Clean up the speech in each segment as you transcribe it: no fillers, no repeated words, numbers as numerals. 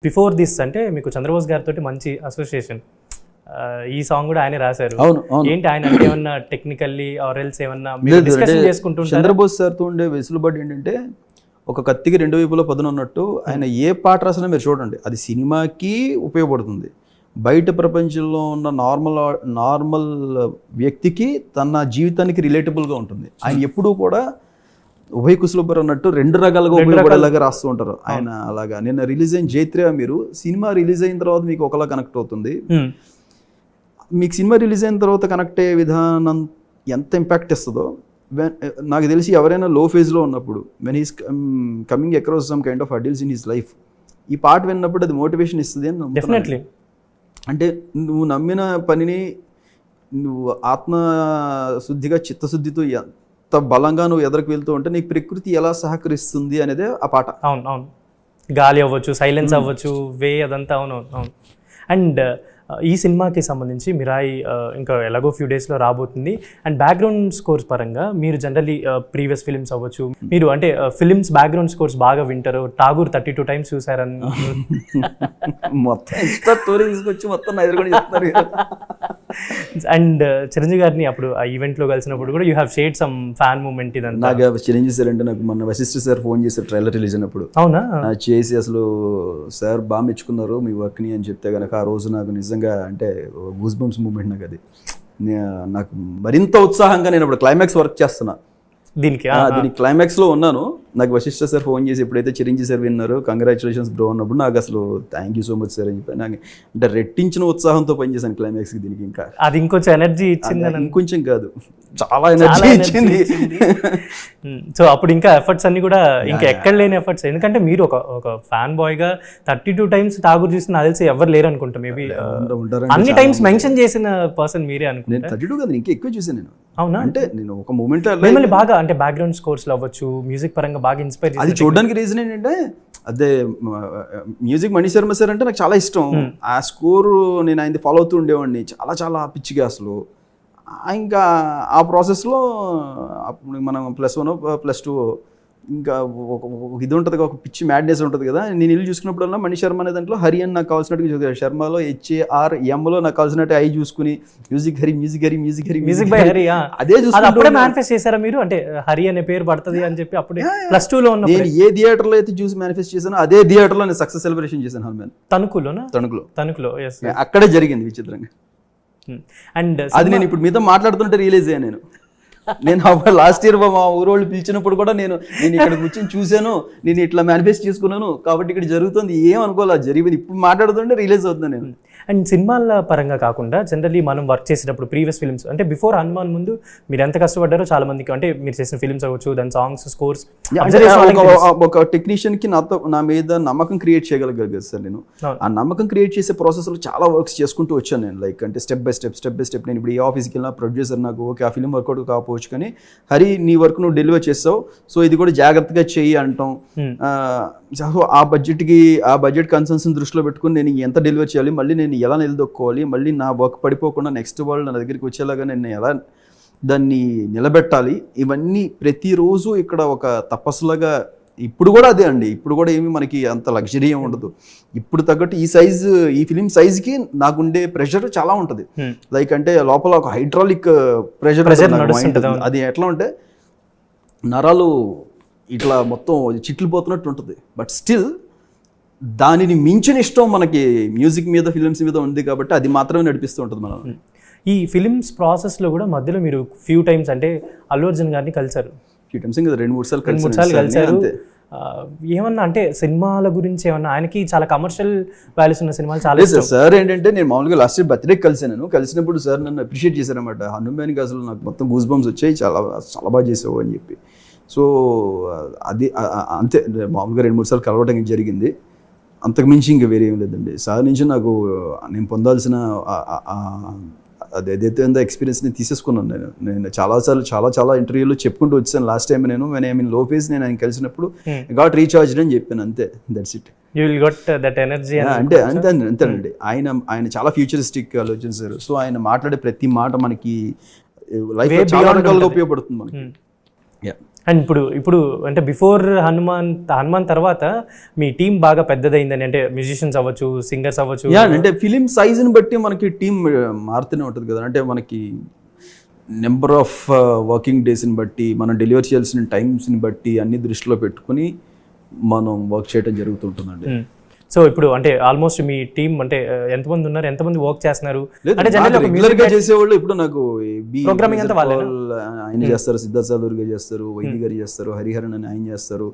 Before this అంటే మీకు చంద్రబోస్ గారితో మంచి అసోసియేషన్, ఈ సాంగ్ కూడా ఆయన రాశారు. అవును అవును. ఏంటి ఆయన అంటే ఏమన్నా టెక్నికల్లీ ఆర్ ఎల్స్ ఏమన్నా డిస్కషన్ చేసుకుంటుంటారు? చంద్రబోస్ సార్తో ఉండే వెసులుబాటు ఏంటంటే ఒక కత్తికి రెండు వైపులో పదును ఉన్నట్టు ఆయన ఏ పాట రాసినా మీరు చూడండి అది సినిమాకి ఉపయోగపడుతుంది. బయట ప్రపంచంలో ఉన్న నార్మల్ వ్యక్తికి తన జీవితానికి రిలేటబుల్గా ఉంటుంది. ఆయన ఎప్పుడూ కూడా ఉభయ కుశలపర్ అన్నట్టు రెండు రకాలుగా ఉపయోగపడేలాగా రాస్తూ ఉంటారు ఆయన. అలాగా నిన్న రిలీజ్ అయిన జైత్ర మీరు సినిమా రిలీజ్ అయిన తర్వాత మీకు ఒకలా కనెక్ట్ అవుతుంది. మీకు సినిమా రిలీజ్ అయిన తర్వాత కనెక్ట్ అయ్యే విధానం ఎంత ఇంపాక్ట్ ఇస్తుందో నాకు తెలిసి ఎవరైనా లో ఫేజ్లో ఉన్నప్పుడు when he's coming across some kind of hurdles in his life ఈ పాట విన్నప్పుడు అది మోటివేషన్ ఇస్తుంది అని డెఫినెట్లీ. అంటే నువ్వు నమ్మిన పనిని నువ్వు ఆత్మశుద్ధిగా చిత్తశుద్ధితో ఎంత బలంగా నువ్వు ఎదరికి వెళ్తూ ఉంటే నీకు ప్రకృతి ఎలా సహకరిస్తుంది అనేదే ఆ పాట. అవును అవును. గాలి అవ్వచ్చు, సైలెన్స్ అవ్వచ్చు, వే అదంతా. అవును అవును. అండ్ ఈ సినిమాకి సంబంధించి మిరాయి ఇంకా ఎలాగో ఫ్యూ డేస్లో రాబోతుంది. అండ్ బ్యాక్గ్రౌండ్ స్కోర్స్ పరంగా మీరు జనరల్లీ ప్రీవియస్ ఫిలిమ్స్ అవ్వచ్చు, మీరు అంటే ఫిలిమ్స్ బ్యాక్గ్రౌండ్ స్కోర్స్ బాగా వింటారు. ఠాగూర్ 32 times చూసారని మొత్తం తీసుకొచ్చి మొత్తం అండ్ చిరంజీవి గారిని అప్పుడు ఆ ఈవెంట్లో కలిసినప్పుడు కూడా you have shared some fan moment. ఇదంతా నాకు చిరంజీవి సార్ అంటే నాకు మొన్న వశిష్ఠ సార్ ఫోన్ చేశారు ట్రైలర్ రిలీజ్ అయినప్పుడు. అవునా? చేసి అసలు సార్ బాగా మెచ్చుకున్నారు మీ వర్క్ని అని చెప్తే కనుక ఆ రోజు నాకు నిజంగా అంటే గూస్ బంప్స్ మూమెంట్ నాకు అది. నాకు మరింత ఉత్సాహంగా నేను ఇప్పుడు క్లైమాక్స్ వర్క్ చేస్తున్నా దీనికి క్లైమాక్స్లో ఉన్నాను. నాకు వశిష్ఠ సార్ ఫోన్ చేసి ఎప్పుడైతే చిరంజీవి సార్ విన్నారు కంగ్రాచులేషన్స్ బ్రో అన్నప్పుడు నాకు అసలు thank you so much sir అని చెప్పి నాకు అంటే రెట్టించిన ఉత్సాహంతో పనిచేశాను క్లైమాక్స్కి. దీనికి ఇంకా అది ఇంకొంచెం ఎనర్జీ ఇచ్చింది. ఇంకొంచెం కాదు చాలా ఎనర్జీ ఇచ్చింది. సో అప్పుడు ఇంకా ఎఫర్ట్స్ అన్ని కూడా ఇంకా ఎక్కడ లేని ఎఫర్ట్స్. ఎందుకంటే మీరు ఒక ఫ్యాన్ బాయ్గా 32 times ఠాగూర్ చూసిన తెలిసి ఎవరు లేరు అనుకుంటా. మేబీ అన్ని టైమ్స్ మెన్షన్ చేసిన పర్సన్ మీరే అనుకుంటా. 32 కాదు ఇంకా ఎక్కువ చూసాను నేను. అవునా? అంటే నేను ఒక మూమెంట్ మిమ్మల్ని బాగా అంటే బ్యాక్గ్రౌండ్ స్కోర్స్ లో అవ్వచ్చు, మ్యూజిక్ పరంగా బాగా ఇన్స్పైర్ అది చూడడానికి రీజన్ ఏంటంటే అదే మ్యూజిక్ మణి శర్మ సార్ అంటే నాకు చాలా ఇష్టం. ఆ స్కోర్ నేను ఆయన ఫాలో అవుతూ ఉండేవాడిని చాలా చాలా పిచ్చిగా అసలు. ఇంకా ఆ ప్రాసెస్లో అప్పుడు మనం +1 +2 ఇంకా ఒక ఇది ఉంటుంది, ఒక పిచ్చి మ్యాడ్నెస్ ఉంటుంది కదా. నేను ఇల్లు చూసుకున్నప్పుడల్లా మణి శర్మ అనే దాంట్లో హరి అని నాకు కావాల్సినట్టు చూసాను. శర్మలో HARMలో నాకు కావాల్సినట్టు ఐ చూసుకుని music Hari music Hari music Hari music by Hari అదే చూసుకుంటే అప్పుడే మేనిఫెస్ట్ చేశారా మీరు? అంటే హరి అనే పేరు పడుతుంది అని చెప్పి అప్పుడే +2లో ఉన్న నేను ఏ థియేటర్లో అయితే చూసి మేనిఫెస్ట్ చేశానో అదే థియేటర్లో నేను సక్సెస్ సెలబ్రేషన్ చేశాను. హనుమాన్ తణుకులో అక్కడే జరిగింది విచిత్రంగా. అండ్ అది నేను ఇప్పుడు మీతో మాట్లాడుతుంటే రియలైజ్ అయ్యాను. నేను లాస్ట్ ఇయర్ మా ఊరోళ్ళు పిలిచినప్పుడు కూడా నేను ఇక్కడ కూర్చొని చూశాను, నేను ఇట్లా మేనిఫెస్ట్ చేసుకున్నాను కాబట్టి ఇక్కడ జరుగుతుంది ఏం అనుకోవాలి జరిగింది. ఇప్పుడు మాట్లాడుతుంటే రియలైజ్ అవుతున్నాను నేను. అండ్ సినిమాల పరంగా కాకుండా జనరల్లీ మనం వర్క్ చేసేటప్పుడు ప్రీవియస్ ఫిల్మ్స్ అంటే బిఫోర్ హనుమాన్ ముందు మీరు ఎంత కష్టపడ్డారో చాలా మందికి అంటే మీరు చేసిన ఫిల్మ్స్ అవ్వచ్చు, దాని సాంగ్స్ స్కోర్స్ ఒక టెక్నీషియన్ కి నా మీద నమ్మకం క్రియేట్ చేయగలిగారు కదా సార్. నేను ఆ నమ్మకం క్రియేట్ చేసే ప్రాసెస్ లో చాలా వర్క్స్ చేసుకుంటూ వచ్చాను నేను. లైక్ అంటే స్టెప్ బై స్టెప్ నేను ఇప్పుడు ఏ ఆఫీస్కి వెళ్ళినా ప్రొడ్యూసర్ నాకు ఓకే ఆ ఫిల్మ్ వర్కౌట్ కాకపోవచ్చు కానీ హరి నీ వర్క్ నువ్వు డెలివర్ చేస్తావు, సో ఇది కూడా జాగ్రత్తగా చెయ్యి అంటాం. ఆ బడ్జెట్ కన్సర్న్స్ దృష్టిలో పెట్టుకుని నేను ఎంత డెలివర్ చేయాలి, మళ్ళీ నేను ఎలా నిలదొక్కోవాలి, మళ్ళీ నా వర్క్ పడిపోకుండా నెక్స్ట్ వాళ్ళు నా దగ్గరికి వచ్చేలాగా నేను ఎలా దాన్ని నిలబెట్టాలి, ఇవన్నీ ప్రతిరోజు ఇక్కడ ఒక తపస్సులాగా. ఇప్పుడు కూడా అదే అండి, ఇప్పుడు కూడా ఏమి మనకి అంత లగ్జరీ ఏమి ఉండదు. ఇప్పుడు తగ్గట్టు ఈ ఫిలిం సైజ్కి నాకుండే ప్రెషర్ చాలా ఉంటుంది. లైక్ అంటే లోపల ఒక హైడ్రాలిక్ ప్రెషర్. అది ఎట్లా ఉంటే నరాలు ఇట్లా మొత్తం చిట్లు పోతున్నట్టు ఉంటుంది. బట్ స్టిల్ దానిని మించిన ఇష్టం మనకి మ్యూజిక్ మీద ఫిలిమ్స్ మీద ఉంది కాబట్టి అది మాత్రమే నడిపిస్తూ ఉంటుంది మనం. ఈ ఫిలిమ్స్ ప్రాసెస్లో కూడా మధ్యలో మీరు ఫ్యూ టైమ్స్ అంటే అల్లు అర్జున్ గారిని కలిసారు. ఫ్యూ టైమ్స్ ఇంకా 2-3 సార్లు కలిసారు. ఏమన్నా అంటే సినిమాల గురించి ఏమన్నా, ఆయనకి చాలా కమర్షియల్ వాల్యూస్ ఉన్న సినిమాలు చాలా ఇష్టం. సార్ ఏంటంటే నేను మామూలుగా లాస్ట్ ఇయర్ బర్త్డే కలిసినప్పుడు సార్ నన్ను అప్రిషియేట్ చేశారనమాట. హనుమాన్కి అసలు నాకు మొత్తం గూస్ బంప్స్ వచ్చాయి, చాలా చాలా బాగా చేసావు అని చెప్పి. సో అది అంతే, మామూలుగా 2-3 సార్లు కలవటం జరిగింది. అంతకుమించి ఇంకా వేరే ఏం లేదండి. సార్ నుంచి నాకు నేను పొందాల్సిన అది ఏదైతే ఉందో ఎక్స్పీరియన్స్ని తీసేసుకున్నాను. నేను చాలాసార్లు చాలా ఇంటర్వ్యూలో చెప్పుకుంటూ వచ్చాను. లాస్ట్ టైం నేను లో ఫేజ్ నేను ఆయన కలిసినప్పుడు గాట్ రీఛార్జ్డ్ అని చెప్పాను, అంతే, దట్స్ ఇట్. అంటే అంతేనండి. ఆయన చాలా ఫ్యూచరిస్టిక్ ఆలోచించారు. సో ఆయన మాట్లాడే ప్రతి మాట మనకి లైఫ్ చాలా రకాలుగా ఉపయోగపడుతుంది మనకి. అండ్ ఇప్పుడు అంటే బిఫోర్ హనుమాన్ తర్వాత మీ టీం బాగా పెద్దదైందని, అంటే మ్యూజిషియన్స్ అవ్వచ్చు, సింగర్స్ అవ్వచ్చు. యా, అంటే ఫిలిం సైజ్ని బట్టి మనకి టీం మారుతూనే ఉంటుంది కదా. అంటే మనకి నెంబర్ ఆఫ్ వర్కింగ్ డేస్ని బట్టి, మనం డెలివరీ చేయాల్సిన టైమ్స్ని బట్టి అన్ని దృష్టిలో పెట్టుకుని మనం వర్క్ చేయడం జరుగుతుంటుందండి. సో ఇప్పుడు అంటే ఆల్మోస్ట్ మీ టీం అంటే ఎంతమంది ఉన్నారు, ఎంతమంది వర్క్ చేస్తున్నారు? అంటే రెగ్యులర్ గా చేసేవాళ్ళు ఇప్పుడు నాకు ప్రోగ్రామింగ్ అంతా వాళ్ళే ఆయన చేస్తారు, సిద్ధార్థ సాధుర్ గారు చేస్తారు, వైద్య గారు చేస్తారు, హరిహరన్ అని ఆయన చేస్తారు,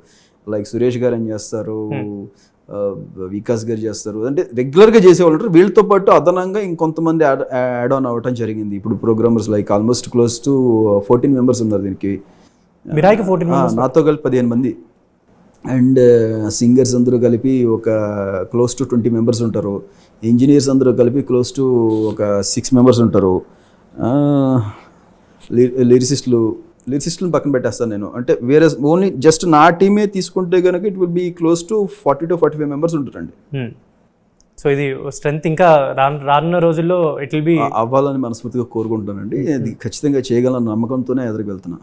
లైక్ సురేష్ గారు అని చేస్తారు, వికాస్ గారు చేస్తారు. అంటే రెగ్యులర్ గా చేసేవాళ్ళు ఉంటారు. వీళ్ళతో పాటు అదనంగా ఇంకొంతమంది యాడ్ ఆన్ అవ్వటం జరిగింది. ఇప్పుడు programmers like almost close to 14 members ఉన్నారు దీనికి. మిరాయికి 14 నాతో కలిపి 15 మంది. అండ్ సింగర్స్ అందరూ కలిపి ఒక క్లోజ్ టు 20 మెంబర్స్ ఉంటారు. ఇంజనీర్స్ అందరూ కలిపి క్లోజ్ టు ఒక 6 మెంబర్స్ ఉంటారు. లిరిసిస్టులను పక్కన పెట్టేస్తాను నేను. అంటే వేరే ఓన్లీ జస్ట్ నా టీమే తీసుకుంటే కనుక it will be close to 40 to 45 members ఉంటారండి. సో ఇది స్ట్రెంత్ ఇంకా రానున్న రోజుల్లో ఇట్ విల్ బి అవ్వాలని మనస్ఫూర్తిగా కోరుకుంటానండి. అది ఖచ్చితంగా చేయగలన నమ్మకంతోనే ఎదురుకు వెళ్తున్నా.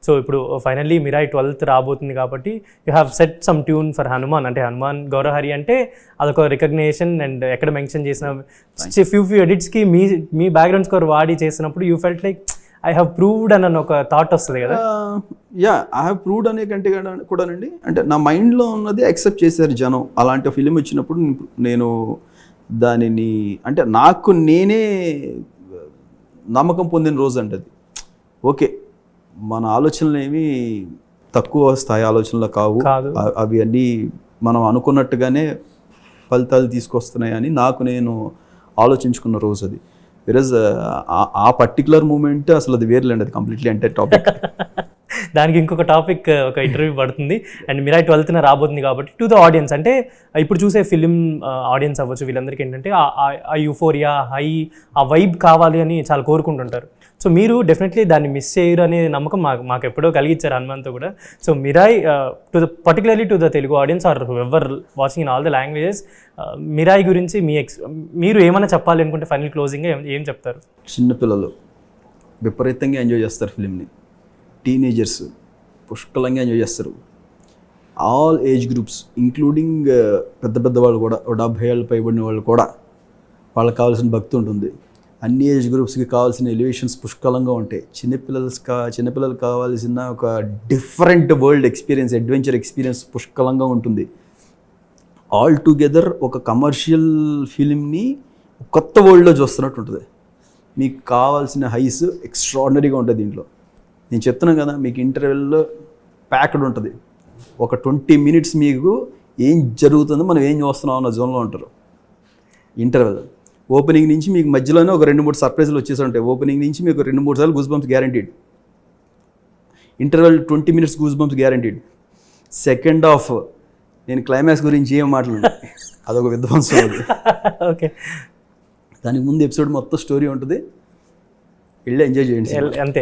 సో ఇప్పుడు ఫైనల్లీ మిరాయి 12th రాబోతుంది కాబట్టి you have set some tune for Hanuman. అంటే హనుమాన్ గౌరహరి అంటే అదొక రికగ్నేషన్. అండ్ ఎక్కడ మెన్షన్ చేసిన ఫ్యూ ఎడిట్స్కి మీ బ్యాక్గ్రౌండ్ స్కోర్ వాడి చేసినప్పుడు you felt like I have proved అని ఒక థాట్ వస్తుంది కదా. యా, ఐ హ్యావ్ ప్రూవ్డ్ అనే కంటే కూడానండి, అంటే నా మైండ్లో ఉన్నది యాక్సెప్ట్ చేశారు జనం. అలాంటి ఫిలిం వచ్చినప్పుడు నేను దానిని అంటే నాకు నేనే నమ్మకం పొందిన రోజు అండి అది. ఓకే, మన ఆలోచనలు ఏమి తక్కువ స్థాయి ఆలోచనలు కావు, అవి అన్నీ మనం అనుకున్నట్టుగానే ఫలితాలు తీసుకొస్తున్నాయని నాకు నేను ఆలోచించుకున్న రోజు అది. వెరస్ ఆ పర్టికులర్ మూమెంట్ అసలు అది వేర్లేండి, అది కంప్లీట్లీ అంటే టాపిక్. దానికి ఇంకొక టాపిక్ ఒక ఇంటర్వ్యూ పడుతుంది. అండ్ మిరాయి 12th రాబోతుంది కాబట్టి టు ద ఆడియన్స్, అంటే ఇప్పుడు చూసే ఫిలిం ఆడియన్స్ అవ్వచ్చు, వీళ్ళందరికీ ఏంటంటే ఆ యూఫోరియా ఆ వైబ్ కావాలి అని చాలా కోరుకుంటుంటారు. సో మీరు డెఫినెట్లీ దాన్ని మిస్ చేయరు అనే నమ్మకం మాకు ఎప్పుడో కలిగించారు హనుమాన్తో కూడా. So Mirai particularly to the Telugu audience are ever watching in all the languages, Mirai గురించి మీరు ఏమైనా చెప్పాలి అనుకుంటే ఫైనల్ క్లోజింగ్గా ఏం చెప్తారు? చిన్నపిల్లలు విపరీతంగా ఎంజాయ్ చేస్తారు ఫిలింని. టీనేజర్స్ పుష్కలంగా ఎంజాయ్ చేస్తారు. ఆల్ ఏజ్ గ్రూప్స్ ఇంక్లూడింగ్ పెద్ద వాళ్ళు కూడా, 70 ఏళ్ళు పైబడిన వాళ్ళు కూడా వాళ్ళకి కావాల్సిన భక్తి ఉంటుంది. అన్ని ఏజ్ గ్రూప్స్కి కావాల్సిన ఎలివేషన్స్ పుష్కలంగా ఉంటాయి. చిన్నపిల్లలకు కావాల్సిన ఒక different world experience, adventure experience పుష్కలంగా ఉంటుంది. ఆల్ టుగెదర్ ఒక కమర్షియల్ ఫిలింని కొత్త వరల్డ్లో చూస్తున్నట్టు ఉంటుంది. మీకు కావాల్సిన హైస్ ఎక్స్ట్రాడినరీగా ఉంటుంది దీంట్లో. నేను చెప్తున్నాను కదా, మీకు ఇంటర్వెల్లో ప్యాక్డ్ ఉంటుంది. ఒక 20 minutes మీకు ఏం జరుగుతుందో, మనం ఏం చూస్తున్నాం అన్న జోన్లో ఉంటారు. ఇంటర్వెల్ ఓపెనింగ్ నుంచి మీకు మధ్యలోనే ఒక 2-3 సర్ప్రైజ్లు వచ్చేసి ఉంటాయి. ఓపెనింగ్ నుంచి మీకు 2-3 సార్లు goose bumps guaranteed. Interval 20 minutes goose bumps guaranteed. Second half నేను క్లైమాక్స్ గురించి ఏం మాట్లాడు, అదొక విధ్వంసం అది. ఓకే, దానికి ముందు ఎపిసోడ్ మొత్తం స్టోరీ ఉంటుంది. వెళ్ళి ఎంజాయ్ చేయండి అంతే.